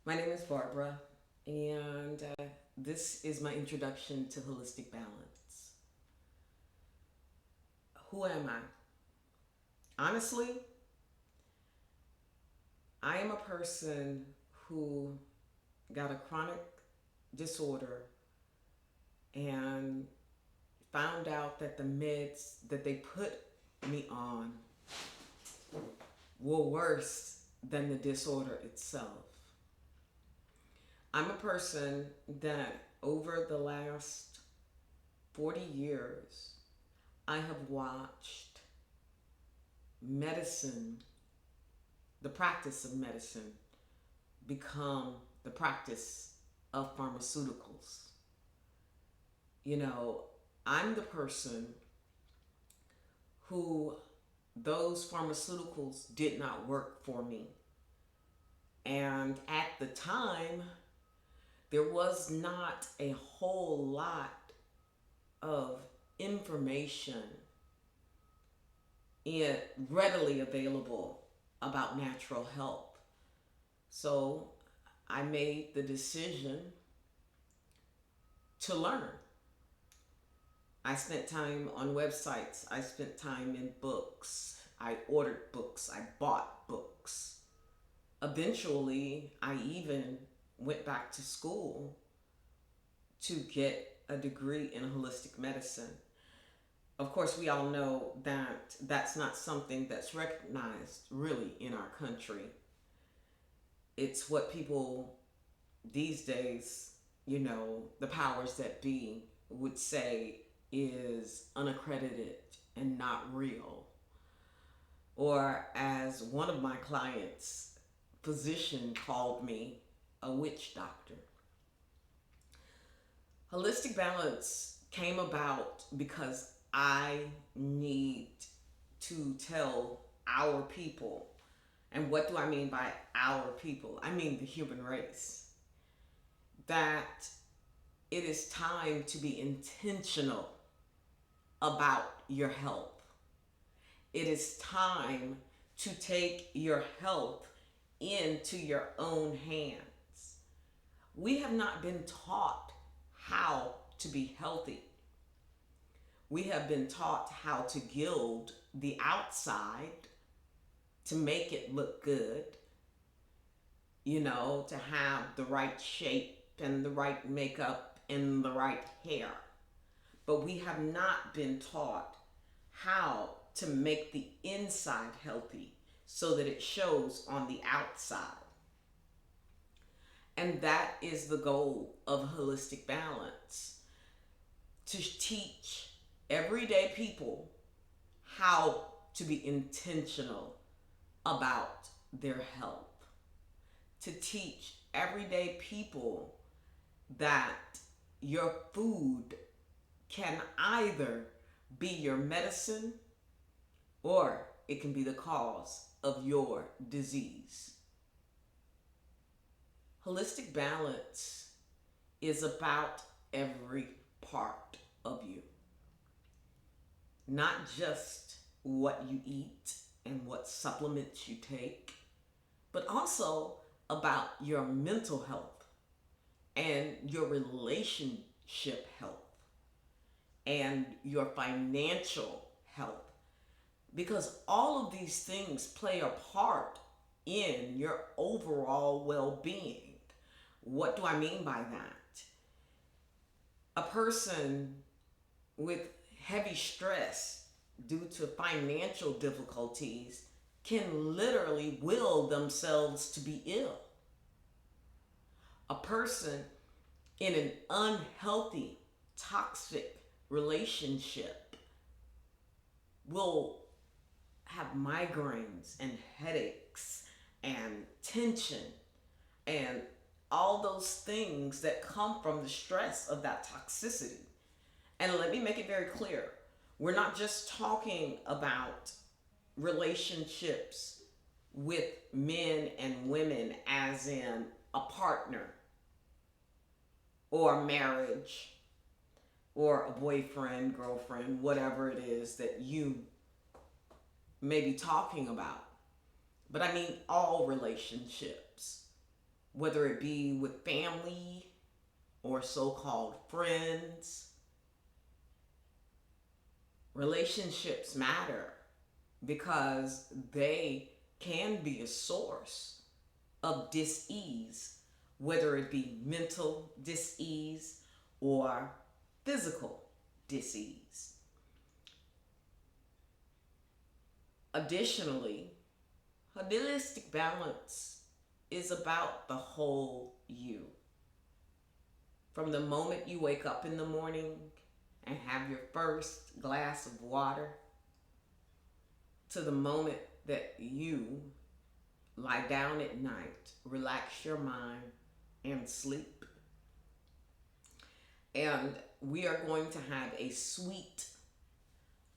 My name is Barbara, and this is my introduction to holistic balance. Who am I? Honestly, I am a person who got a chronic disorder and found out that the meds that they put me on were worse than the disorder itself. I'm a person that over the last 40 years, I have watched medicine, the practice of medicine, become the practice of pharmaceuticals. You know, I'm the person who those pharmaceuticals did not work for me. And at the time, there was not a whole lot of information readily available about natural health. So I made the decision to learn. I spent time on websites, I spent time in books, I ordered books, I bought books. Eventually, I even went back to school to get a degree in holistic medicine. Of course, we all know that that's not something that's recognized really in our country. It's what people these days, the powers that be would say is unaccredited and not real. Or as one of my clients' physician called me, a witch doctor. Holistic balance came about because I need to tell our people, and what do I mean by our people? I mean the human race, that it is time to be intentional about your health. It is time to take your health into your own hands. We have not been taught how to be healthy. We have been taught how to gild the outside to make it look good, to have the right shape and the right makeup and the right hair. But we have not been taught how to make the inside healthy so that it shows on the outside. And that is the goal of holistic balance, to teach everyday people how to be intentional about their health, to teach everyday people that your food can either be your medicine or it can be the cause of your disease. Holistic balance is about every part of you, not just what you eat and what supplements you take, but also about your mental health and your relationship health and your financial health. Because all of these things play a part in your overall well being. What do I mean by that? A person with heavy stress due to financial difficulties can literally will themselves to be ill. A person in an unhealthy, toxic relationship will have migraines and headaches and tension and all those things that come from the stress of that toxicity. And let me make it very clear, we're not just talking about relationships with men and women, as in a partner or a marriage or a boyfriend, girlfriend, whatever it is that you may be talking about. But I mean all relationships. whether it be with family or so-called friends. Relationships matter because they can be a source of dis-ease, whether it be mental dis-ease or physical dis-ease. Additionally, holistic balance is about the whole you. From the moment you wake up in the morning and have your first glass of water to the moment that you lie down at night, relax your mind, and sleep. And we are going to have a suite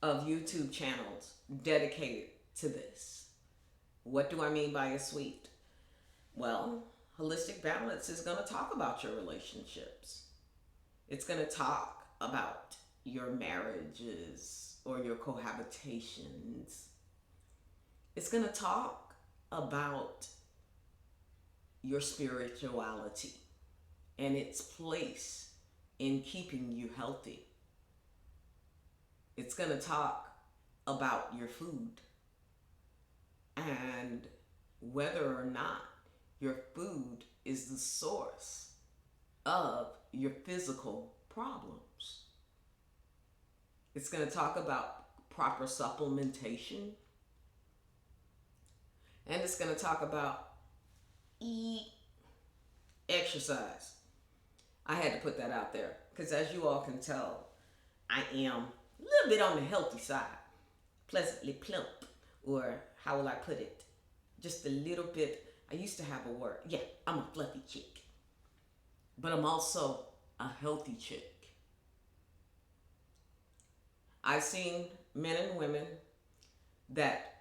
of YouTube channels dedicated to this. What do I mean by a suite? Well, Holistic Balance is going to talk about your relationships. It's going to talk about your marriages or your cohabitations. It's going to talk about your spirituality and its place in keeping you healthy. It's going to talk about your food and whether or not your food is the source of your physical problems. It's going to talk about proper supplementation. And it's going to talk about exercise. I had to put that out there because, as you all can tell, I am a little bit on the healthy side, pleasantly plump, or how will I put it? Just a little bit. I used to have a word. Yeah, I'm a fluffy chick, but I'm also a healthy chick. I've seen men and women that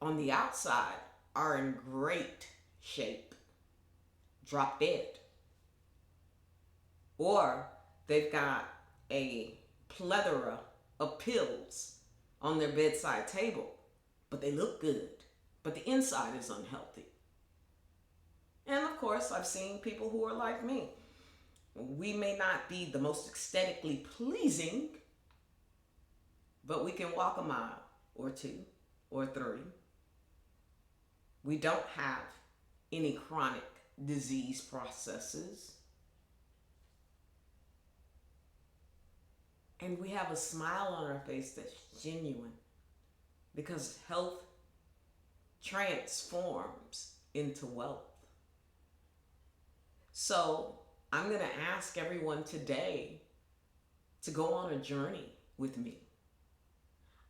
on the outside are in great shape, drop dead. Or they've got a plethora of pills on their bedside table, but they look good, but the inside is unhealthy. And of course, I've seen people who are like me. We may not be the most aesthetically pleasing, but we can walk a mile or two or three. We don't have any chronic disease processes. And we have a smile on our face that's genuine because health transforms into wealth. So I'm going to ask everyone today to go on a journey with me.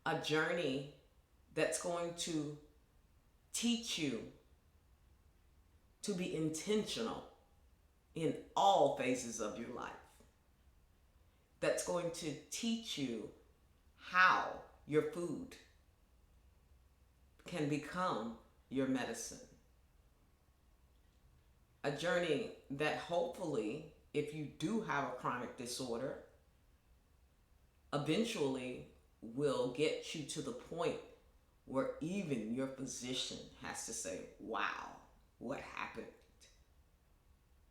A journey that's going to teach you to be intentional in all phases of your life. That's going to teach you how your food can become your medicine. A journey that hopefully, if you do have a chronic disorder, eventually will get you to the point where even your physician has to say, wow, what happened?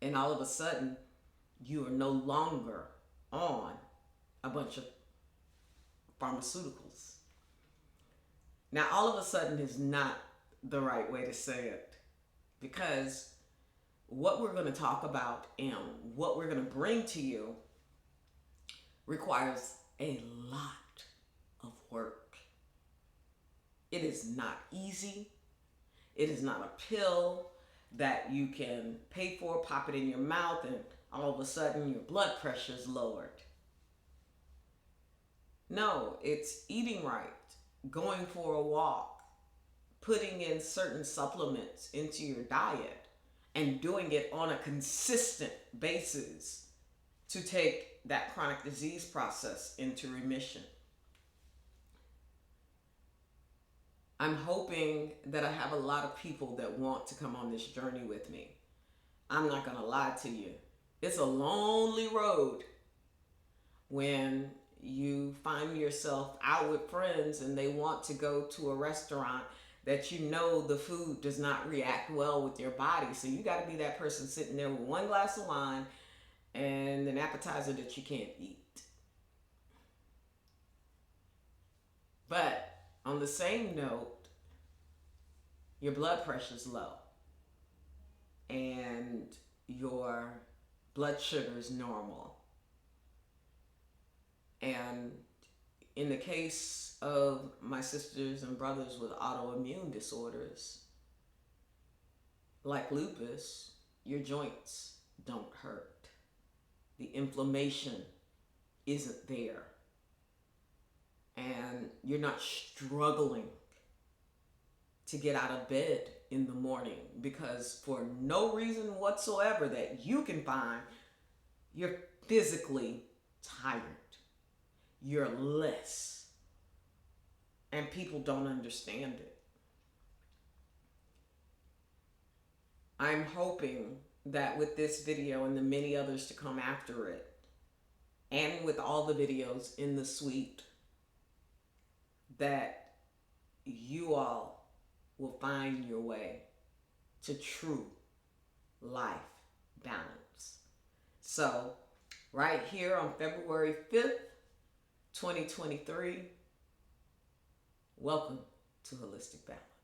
And all of a sudden, you are no longer on a bunch of pharmaceuticals. Now, all of a sudden is not the right way to say it, because what we're going to talk about and what we're going to bring to you requires a lot of work. It is not easy. It is not a pill that you can pay for, pop it in your mouth, and all of a sudden your blood pressure is lowered. No, it's eating right, going for a walk, putting in certain supplements into your diet, and doing it on a consistent basis to take that chronic disease process into remission. I'm hoping that I have a lot of people that want to come on this journey with me. I'm not going to lie to you. It's a lonely road when you find yourself out with friends and they want to go to a restaurant that you know the food does not react well with your body. So you got to be that person sitting there with one glass of wine and an appetizer that you can't eat. But on the same note, your blood pressure is low and your blood sugar is normal. And in the case of my sisters and brothers with autoimmune disorders, like lupus, your joints don't hurt. The inflammation isn't there. And you're not struggling to get out of bed in the morning because for no reason whatsoever that you can find, you're physically tired. You're less. And people don't understand it. I'm hoping that with this video and the many others to come after it, and with all the videos in the suite, that you all will find your way to true life balance. So, right here on February 5th, 2023, welcome to Holistic Balance.